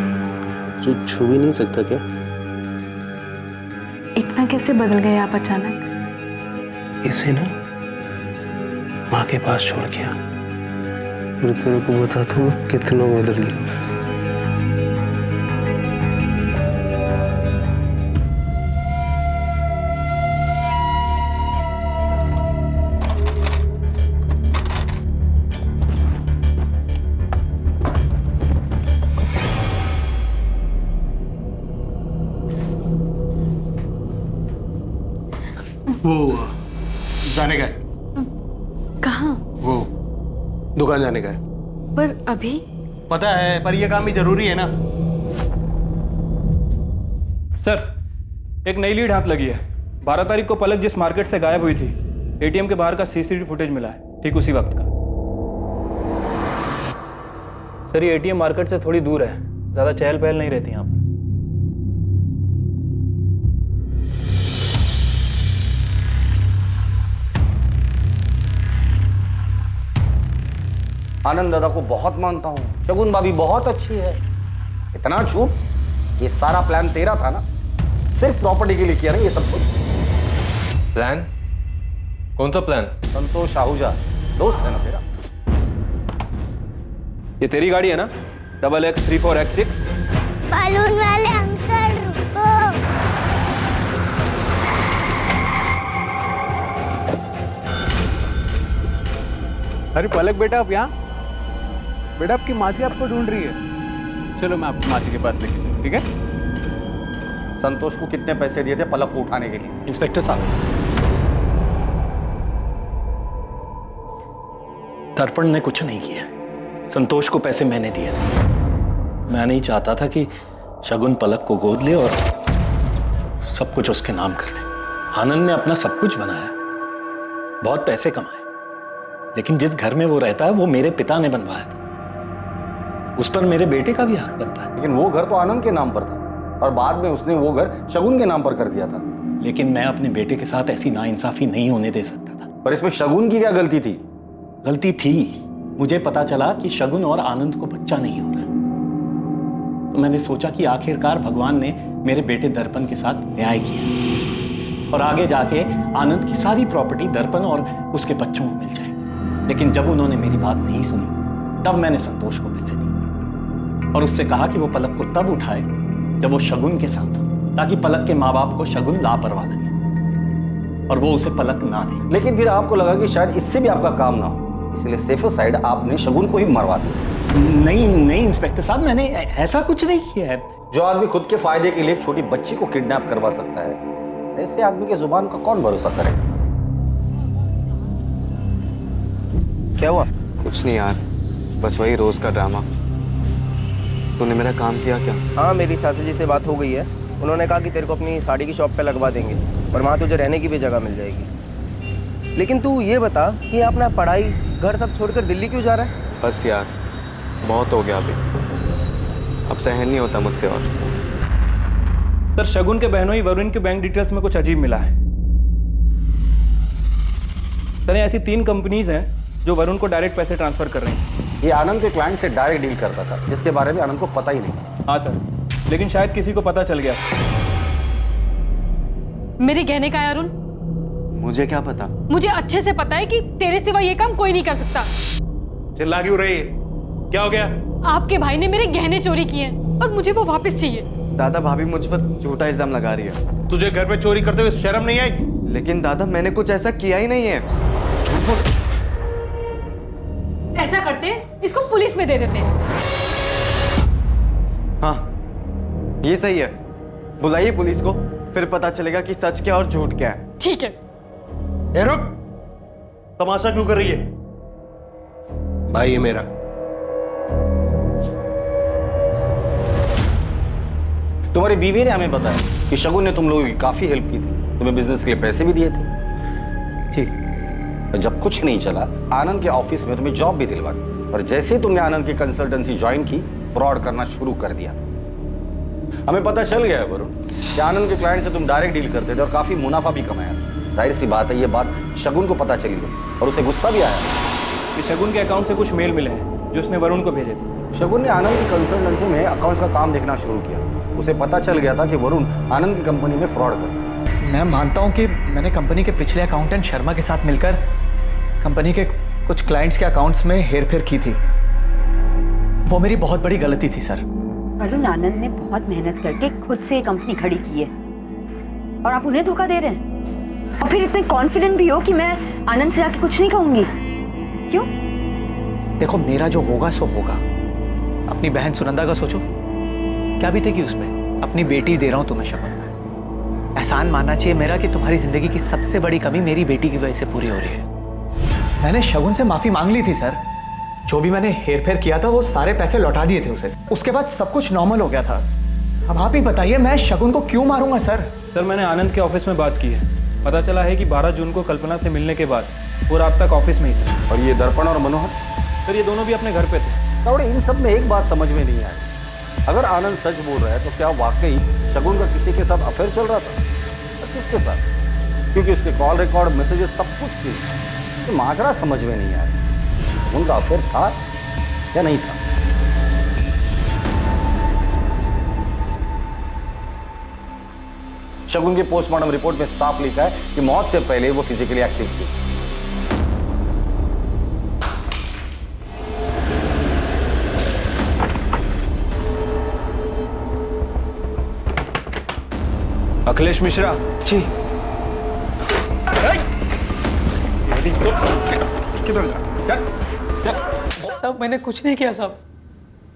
जो छू भी नहीं सकता क्या? इतना कैसे बदल गए आप अचानक? इसे ना माँ के पास छोड़ गया, फिर तेरे को बताता हूँ कितना बदल गया। वो जाने का है। कहाँ? वो दुकान जाने का है। पर अभी? पता है, पर ये काम भी जरूरी है ना। सर, एक नई लीड हाथ लगी है। 12 तारीख को पलक जिस मार्केट से गायब हुई थी, एटीएम के बाहर का सीसीटीवी फुटेज मिला है, ठीक उसी वक्त का। सर, ये एटीएम मार्केट से थोड़ी दूर है, ज्यादा चहल पहल नहीं रहती यहाँ पर। आनंद दादा को बहुत मानता हूँ, शगुन भाभी बहुत अच्छी है। इतना झूठ, ये सारा प्लान तेरा था ना? सिर्फ प्रॉपर्टी के लिए किया ना ये सब कुछ? प्लान? कौन सा प्लान? संतोष आहूजा दोस्त है ना तेरा? ये तेरी गाड़ी है ना? XX34X6? बलून वाले अंकल रुको। अरे पलक बेटा, आप यहाँ? बेटा आपकी मासी आपको ढूंढ रही है। चलो मैं आपकी मासी के पास लेके चलूं, ठीक है? संतोष को कितने पैसे दिए थे पलक को उठाने के लिए? इंस्पेक्टर साहब, दर्पण ने कुछ नहीं किया। संतोष को पैसे मैंने दिए थे। मैं नहीं चाहता था कि शगुन पलक को गोद ले और सब कुछ उसके नाम कर दे। आनंद ने अपना सब कुछ बनाया, बहुत पैसे कमाए, लेकिन जिस घर में वो रहता है वो मेरे पिता ने बनवाया था। उस पर मेरे बेटे का भी हक बनता है। लेकिन वो घर तो आनंद के नाम पर था और बाद में उसने वो घर शगुन के नाम पर कर दिया था। लेकिन मैं अपने बेटे के साथ ऐसी नाइंसाफी नहीं होने दे सकता था। पर इसमें शगुन की क्या गलती थी? गलती थी। मुझे पता चला कि शगुन और आनंद को बच्चा नहीं हो रहा, तो मैंने सोचा कि आखिरकार भगवान ने मेरे बेटे दर्पण के साथ न्याय किया और आगे जाके आनंद की सारी प्रॉपर्टी दर्पण और उसके बच्चों को मिल जाएगी। लेकिन जब उन्होंने मेरी बात नहीं सुनी, तब मैंने संतोष को पैसे दिए और उससे कहा कि वो पलक को तब उठाए जब वो शगुन के साथ हो, ताकि पलक के माँ बाप को शगुन लापरवाह लगे और वो उसे पलक ना दे। लेकिन फिर आपको लगा कि शायद इससे भी आपका काम ना हो, इसलिए सेफर साइड आपने शगुन को ही मरवा दिया। नहीं इंस्पेक्टर साहब, मैंने ऐसा कुछ नहीं किया है। जो आदमी खुद के फायदे के लिए एक छोटी बच्ची को किडनैप करवा सकता है, ऐसे आदमी के जुबान का कौन भरोसा करेगा? क्या हुआ? कुछ नहीं यार, बस वही रोज का ड्रामा। तूने मेरा काम किया क्या? हाँ, मेरी चाचा जी से बात हो गई है। उन्होंने कहा कि तेरे को अपनी साड़ी की शॉप पे लगवा देंगे और वहाँ तुझे रहने की भी जगह मिल जाएगी। लेकिन तू ये बता कि अपना पढ़ाई घर सब छोड़कर दिल्ली क्यों जा रहा है? बस यार, बहुत हो गया अभी, अब सहन नहीं होता मुझसे और। सर, शगुन के बहनोई वरुण के बैंक डिटेल्स में कुछ अजीब मिला है। सर, ये ऐसी 3 कंपनीज हैं जो वरुण को डायरेक्ट पैसे ट्रांसफर कर रही हैं। ये आनंद के क्लाइंट से डायरेक्ट डील करता था, जिसके बारे में आनंद को पता ही नहीं। हाँ सर, लेकिन शायद किसी को पता चल गया। मेरे गहने का है अरुण? मुझे क्या पता? मुझे अच्छे से पता है कि तेरे सिवा ये काम कोई नहीं कर सकता। चिल्ला क्यों रही है? क्या हो गया? आपके भाई ने मेरे गहने चोरी किए हैं और मुझे वो वापस चाहिए। दादा, भाभी मुझ पर झूठा इल्जाम लगा रही है। तुझे घर पे चोरी करते हुए शर्म नहीं आई? लेकिन दादा, मैंने कुछ ऐसा किया ही नहीं है। ऐसा करते हैं, इसको पुलिस में दे देते हैं। हाँ, ये सही है। बुलाइए पुलिस को, फिर पता चलेगा कि सच क्या और झूठ क्या है। ठीक है। ए रुक, तमाशा क्यों कर रही है? भाई है मेरा। तुम्हारी बीवी ने हमें बताया कि शगुन ने तुम लोगों की काफी हेल्प की थी, तुम्हें बिजनेस के लिए पैसे भी दिए थे। ठीक। जब कुछ नहीं चला, आनंद के ऑफिस में तुम्हें जॉब भी दिलवा दी और जैसे ही तुमने आनंद की कंसल्टेंसी ज्वाइन की, फ्रॉड करना शुरू कर दिया। हमें पता चल गया है वरुण कि आनंद के क्लाइंट से तुम डायरेक्ट डील करते थे और काफी मुनाफा भी कमाया। जाहिर सी बात है, ये बात शगुन को पता चली थी और उसे गुस्सा भी आया कि शगुन के अकाउंट से कुछ मेल मिले हैं जो उसने वरुण को भेजे थे। शगुन ने आनंद की कंसल्टेंसी में अकाउंट्स का काम देखना शुरू किया। उसे पता चल गया था कि वरुण आनंद की कंपनी में फ्रॉड करता है। मैं मानता हूँ कि मैंने कंपनी के पिछले अकाउंटेंट शर्मा के साथ मिलकर कंपनी के कुछ क्लाइंट्स के अकाउंट्स में हेरफेर की थी। वो मेरी बहुत बड़ी गलती थी सर। वरुण आनंद ने बहुत मेहनत करके खुद से ये कंपनी खड़ी की है और आप उन्हें धोखा दे रहे हैं, और फिर इतने कॉन्फिडेंट भी हो कि मैं आनंद से जाके कुछ नहीं कहूंगी। क्यों? देखो, मेरा जो होगा सो होगा। अपनी बहन सुनंदा का सोचो, क्या बीतेगी उसमें। अपनी बेटी दे रहा हूं तुम्हें शगुन। एहसान मानना चाहिए मेरा कि तुम्हारी जिंदगी की सबसे बड़ी कमी मेरी बेटी की वजह से पूरी हो रही है। मैंने शगुन से माफी मांग ली थी सर। जो भी मैंने हेरफेर किया था वो सारे पैसे लौटा दिए थे उसे। उसके बाद सब कुछ नॉर्मल हो गया था। अब आप ही बताइए, मैं शगुन को क्यों मारूंगा सर? सर, मैंने आनंद के ऑफिस में बात की है। पता चला है कि 12 जून को कल्पना से मिलने के बाद वो रात तक ऑफिस में ही थे। और ये दर्पण और मनोहर? सर, ये दोनों भी अपने घर पे थे। तावड़े, इन सब में एक बात समझ में नहीं आई। अगर आनंद सच बोल रहा है तो क्या वाकई शगुन का किसी के साथ अफेयर चल रहा था? और किसके साथ? क्योंकि उसके कॉल रिकॉर्ड, मैसेजेस सब कुछ थी। तो माजरा समझ में नहीं आया, उनका अफेयर था या नहीं था। शगुन के पोस्टमार्टम रिपोर्ट में साफ लिखा है कि मौत से पहले वो फिजिकली एक्टिव थी। अखिलेश मिश्रा जी। साहब, मैंने कुछ नहीं किया साहब।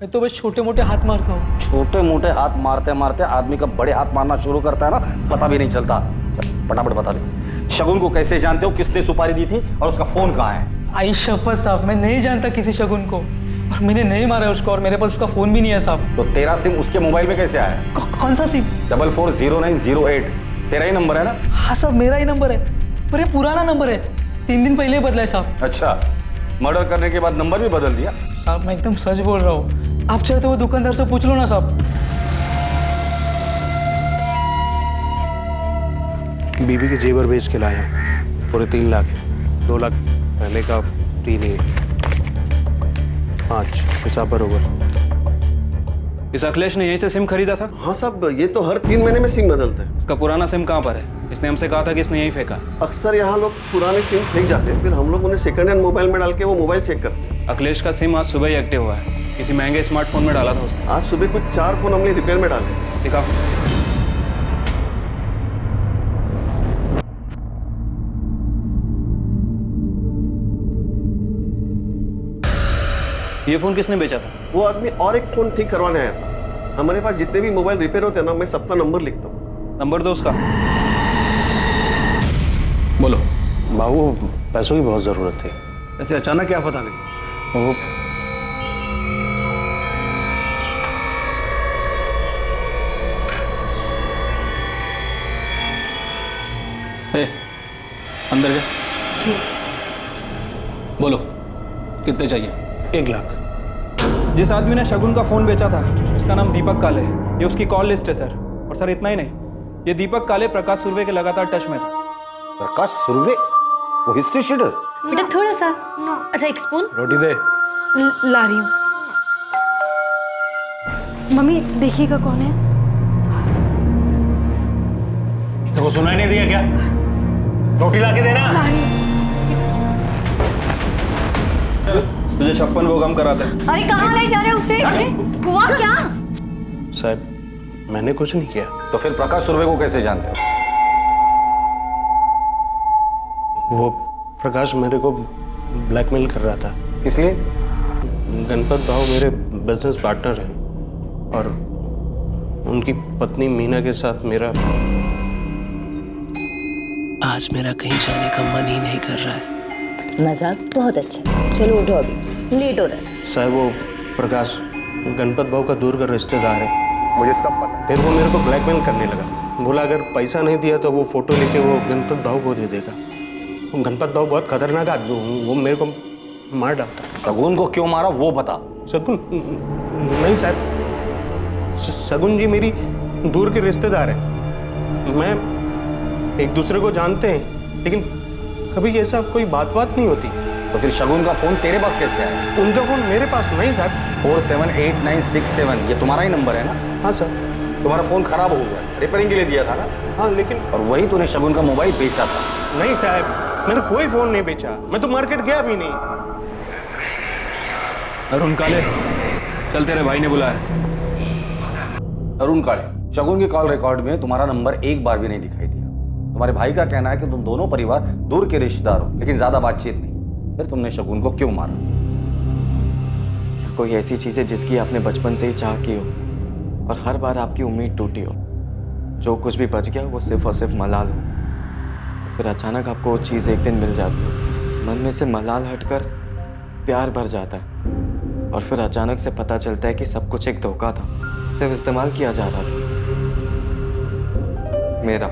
मैं तो बस छोटे मोटे हाथ मारता हूँ। छोटे मोटे हाथ मारते मारते आदमी का बड़े हाथ मारना शुरू करता है ना, पता भी नहीं चलता। फटाफट बता दे, शगुन को कैसे जानते हो, किसने सुपारी दी थी और उसका फोन कहाँ है? आई शपथ साहब, मैं नहीं जानता किसी शगुन को और मैंने नहीं मारा उसको और मेरे पास उसका फोन भी नहीं है साहब। तो तेरा सिम उसके मोबाइल में कैसे आया? कौन सा सिम? 440908 तेरा ही नंबर है ना? हाँ साहब, मेरा ही नंबर है, पर ये पुराना नंबर है, 3 दिन पहले बदला है साहब। अच्छा, मर्डर करने के बाद नंबर भी बदल दिया? साहब, मैं एकदम सच बोल रहा हूँ। आप चाहे तो वो दुकानदार से पूछ लो ना साहब। बीवी के जेवर बेच के लाया, पूरे 3 लाख, 2 लाख पहले का 5 हिसाब बरोबर। इस अखिलेश ने यहीं से सिम खरीदा था? हाँ साहब, ये तो हर 3 महीने में सिम बदलता है। उसका पुराना सिम कहाँ पर है? इसने हमसे कहा था कि इसने यहीं फेंका। अक्सर यहाँ लोग पुराने सिम फेंक जाते हैं, फिर हम लोग उन्हें सेकंड हैंड मोबाइल में डाल के वो मोबाइल चेक करते हैं। अखिलेश का सिम आज सुबह ही एक्टिव हुआ है। किसी महंगे स्मार्टफोन में डाला था उसने। आज सुबह कुछ 4 फोन हमने रिपेयर में डाले। दिखाओ। ये फोन किसने बेचा था? वो आदमी और एक फोन ठीक करवाने आया था। हमारे पास जितने भी मोबाइल रिपेयर होते हैं ना, मैं सबका नंबर लिखता हूँ। नंबर दो उसका। बोलो। बाबू, पैसों की बहुत जरूरत थी। ऐसे अचानक क्या पता नहीं? वो अंदर जा। बोलो, कितने चाहिए? 1 लाख। जिस आदमी ने शगुन का फोन बेचा था उसका नाम दीपक काले है। ये उसकी कॉल लिस्ट है सर। और सर इतना ही नहीं, ये दीपक काले प्रकाश सुर्वे के लगातार टच में था। प्रकाश सुर्वे? वो हिस्ट्री शीटर? बेटा थोड़ा सा। अच्छा एक स्पून। रोटी दे। ला रही हूँ। मम्मी देखिएगा कौन है। तेरे को सुनाई नहीं दिया क्या? रोटी ला के देना। तुझे 56 वो गम कराते हैं। अरे कहाँ ले जा रहे हो उसे? हुआ क्या? साहब, मैंने कुछ नहीं किया। तो फिर प्रकाश सुर्वे को कैसे जानते हो? वो प्रकाश मेरे को ब्लैकमेल कर रहा था। इसलिए? गणपत भाव मेरे बिजनेस पार्टनर हैं और उनकी पत्नी मीना के साथ मेरा आज मेरा कहीं जाने का मन ही नहीं कर रहा है। मजाक बहुत अच्छा। चलो उठो, अभी लेट हो रहा है। साहब, वो प्रकाश गणपत भाव का दूर का रिश्तेदार है। मुझे सब पता। फिर वो मेरे को ब्लैकमेल करने लगा। बोला अगर पैसा नहीं दिया तो वो फोटो लेके वो गणपत भाव को दे देगा। गणपत भाव बहुत खतरनाक आदमी, वो मेरे को मार डालता। शगुन को क्यों मारा वो बता। शगुन? नहीं साहब, शगुन जी मेरी दूर के रिश्तेदार है। मैं एक दूसरे को जानते हैं, लेकिन कभी ऐसा कोई बात नहीं होती। तो फिर शगुन का फोन तेरे पास कैसे आया? उनका फोन मेरे पास नहीं साहब। 478967 ये तुम्हारा ही नंबर है ना? हाँ सर। तुम्हारा फोन खराब हो गया, रिपेयरिंग के लिए दिया था ना? हाँ, लेकिन और वही तूने शगुन का मोबाइल बेचा था? नहीं साहब, मैंने कोई फोन नहीं बेचा। मैं तो मार्केट गया भी नहीं। अरुण काले, चल तेरे भाई ने बुलाया। अरुण काले, शगुन के कॉल रिकॉर्ड में तुम्हारा नंबर एक बार भी नहीं दिखाई दिया। तुम्हारे भाई का कहना है कि तुम दोनों परिवार दूर के रिश्तेदार हो, लेकिन ज्यादा बातचीत नहीं। फिर तुमने शगुन को क्यों मारा? कोई ऐसी चीज है जिसकी आपने बचपन से ही चाह की हो और हर बार आपकी उम्मीद टूटी हो। जो कुछ भी बच गया वो सिर्फ और सिर्फ मलाल हो। फिर अचानक आपको वो चीज़ एक दिन मिल जाती है, मन में से मलाल हटकर प्यार भर जाता है और फिर अचानक से पता चलता है कि सब कुछ एक धोखा था, सिर्फ इस्तेमाल किया जा रहा था मेरा।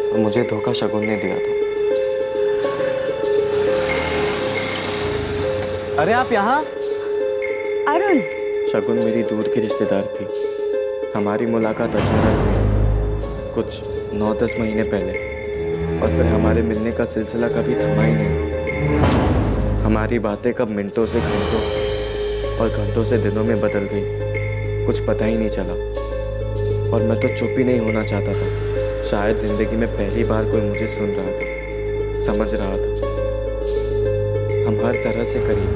और मुझे धोखा शगुन ने दिया था। अरे आप यहाँ? अरुण। शगुन मेरी दूर की रिश्तेदार थी। हमारी मुलाकात अचानक हुई कुछ 9-10 महीने पहले, और फिर हमारे मिलने का सिलसिला कभी थमा ही नहीं। हमारी बातें कब मिनटों से घंटों और घंटों से दिनों में बदल गई, कुछ पता ही नहीं चला। और मैं तो चुप ही नहीं होना चाहता था। शायद जिंदगी में पहली बार कोई मुझे सुन रहा था, समझ रहा था। हम हर तरह से करीब,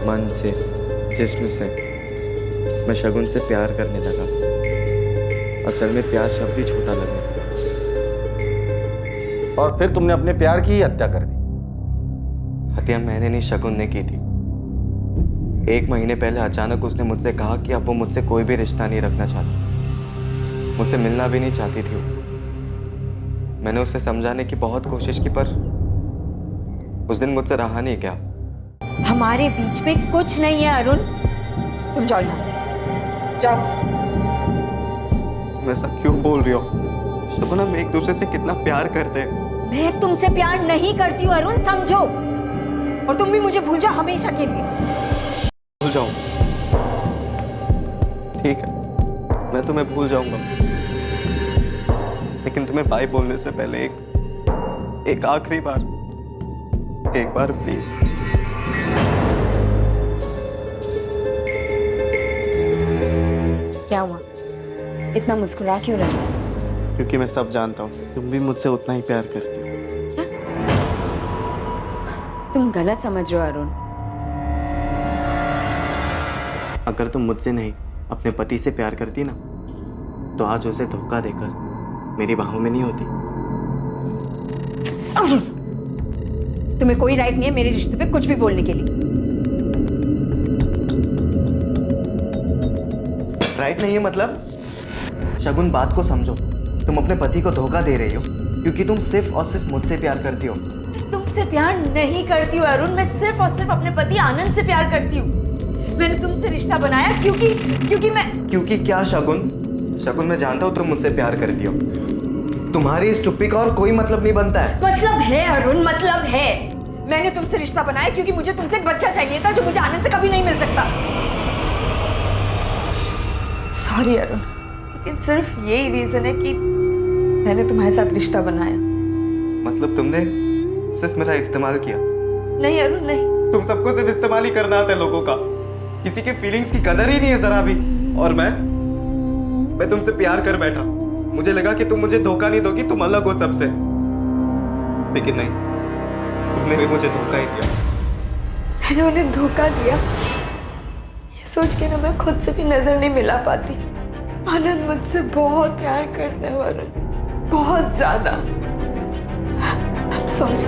मन से, जिस्म से। मैं शगुन से प्यार करने लगा। असल में प्यार शब्द ही छोटा लगा। और फिर तुमने अपने प्यार की ही हत्या कर दी। हत्या मैंने नहीं, शगुन ने की थी। 1 महीने पहले अचानक उसने मुझसे कहा कि अब वो मुझसे कोई भी रिश्ता नहीं रखना चाहती, मुझसे मिलना भी नहीं चाहती थी। मैंने उसे समझाने की बहुत कोशिश की, पर उस दिन मुझसे रहा नहीं गया। हमारे बीच में कुछ नहीं है अरुण, तुम जाओ यहाँ से, जाओ। तुम ऐसा क्यों बोल रही हो शगुन? हम एक दूसरे से कितना प्यार करते हैं। मैं तुमसे प्यार नहीं करती हूँ अरुण, समझो। और तुम भी मुझे भूल जाओ हमेशा के लिए। भूल जाऊं? ठीक है, मैं तुम्हें भूल जाऊंगा, लेकिन तुम्हें बाय बोलने से पहले एक आखिरी बार एक बार प्लीज। क्या हुआ? इतना मुस्कुरा क्यों रहे हो? क्योंकि मैं सब जानता हूँ, तुम भी मुझसे उतना ही प्यार करती हो। तुम गलत समझ रहे हो अरुण। अगर तुम मुझसे नहीं अपने पति से प्यार करती ना, तो आज उसे धोखा देकर मेरी बाहों में नहीं होती। अरुण, तुम्हें कोई राइट नहीं है मेरे रिश्ते पे कुछ भी बोलने के लिए। राइट नहीं है मतलब? शगुन, बात को समझो। तुम अपने पति को धोखा दे रही हो क्योंकि तुम सिर्फ और सिर्फ मुझसे प्यार करती हो। तुमसे प्यार नहीं करती हूँ अरुण, मैं सिर्फ और सिर्फ अपने पति आनंद से प्यार करती हूँ। मैंने तुमसे रिश्ता बनाया क्योंकि मैं। क्योंकि क्या शगुन? शगुन, मैं जानता हूँ तुम मुझसे प्यार करती हो। तुम्हारी इस चुप्पी का और कोई मतलब नहीं बनता है। मतलब है अरुण, मतलब है। मैंने तुमसे रिश्ता बनाया क्योंकि मुझे तुमसे एक बच्चा चाहिए था जो मुझे आनंद से कभी नहीं मिल सकता। सॉरी अरुण, लेकिन सिर्फ यही रीजन है कि मैंने तुम्हारे साथ रिश्ता बनाया। मतलब तुमने सिर्फ मेरा इस्तेमाल किया? नहीं अरुण, नहीं। तुम सबको सिर्फ इस्तेमाल ही करना आता है लोगों का। किसी के फीलिंग्स की कदर ही नहीं है जरा भी। और मैं तुमसे प्यार कर बैठा। मुझे लगा कि तुम मुझे धोखा नहीं दोगी, तुम अलग हो सबसे। लेकिन नहीं, तुमने भी मुझे धोखा ही दिया। मैंने उन्हें धोखा दिया ये सोच के ना मैं खुद से भी नजर नहीं मिला पाती। आनंद मुझसे बहुत प्यार करता है अरुण, बहुत ज्यादा। I'm sorry।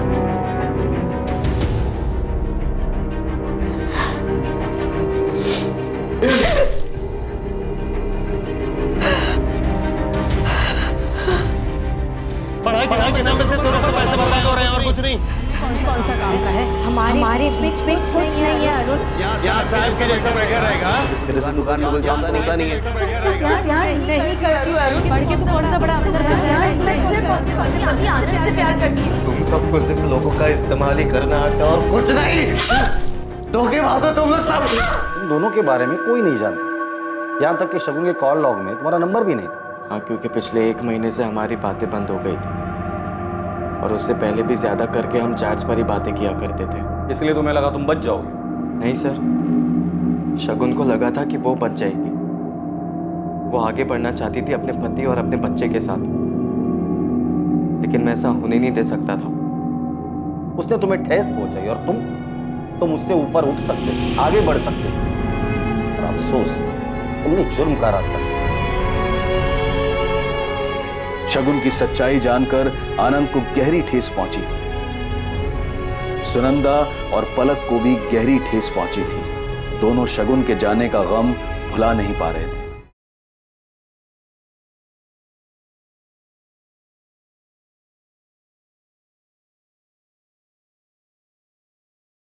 पढ़ाई के नाम पे से थोड़ा सा पैसे बर्बाद हो रहे हैं और कुछ नहीं। कौन सा काम का है? हमारे इसमें कुछ नहीं है अरुण। यहाँ साहब के जैसा बैठा रहेगा। तेरे से दुकान में कोई काम तो निकला नहीं है। प्यार नहीं करती हूँ अरुण। पढ़ के तो कौन सा बड़ा अफसर है? मैं सिर्फ और सिर्फ अपने पति आनंद से प्यार करती हूँ। तुम सबको सिर्फ लोगों का इस्तेमाल ही करना आता है और कुछ नहीं। धोखेबाज हो तुम लोग सब। तुम दोनों के बारे में कोई नहीं जानता। यहाँ तक कि शगुन के कॉल लॉग में तुम्हारा नंबर भी नहीं था। हाँ, क्योंकि पिछले 1 महीने से हमारी बातें बंद हो गई थी और उससे पहले भी ज्यादा करके हम चैट्स पर ही बातें किया करते थे। इसलिए तुम्हें लगा तुम बच जाओगे? नहीं सर, शगुन को लगा था कि वो बच जाएगी। वो आगे बढ़ना चाहती थी अपने पति और अपने बच्चे के साथ, लेकिन मैं ऐसा होने नहीं दे सकता था। उसने तुम्हें ठेस पहुंचाई और तुम उससे ऊपर उठ सकते थे, आगे बढ़ सकते थे। और अफसोस, तुमने जुर्म का रास्ता लिया। शगुन की सच्चाई जानकर आनंद को गहरी ठेस पहुंची। सुनंदा और पलक को भी गहरी ठेस पहुंची थी। दोनों शगुन के जाने का गम भुला नहीं पा रहे थे।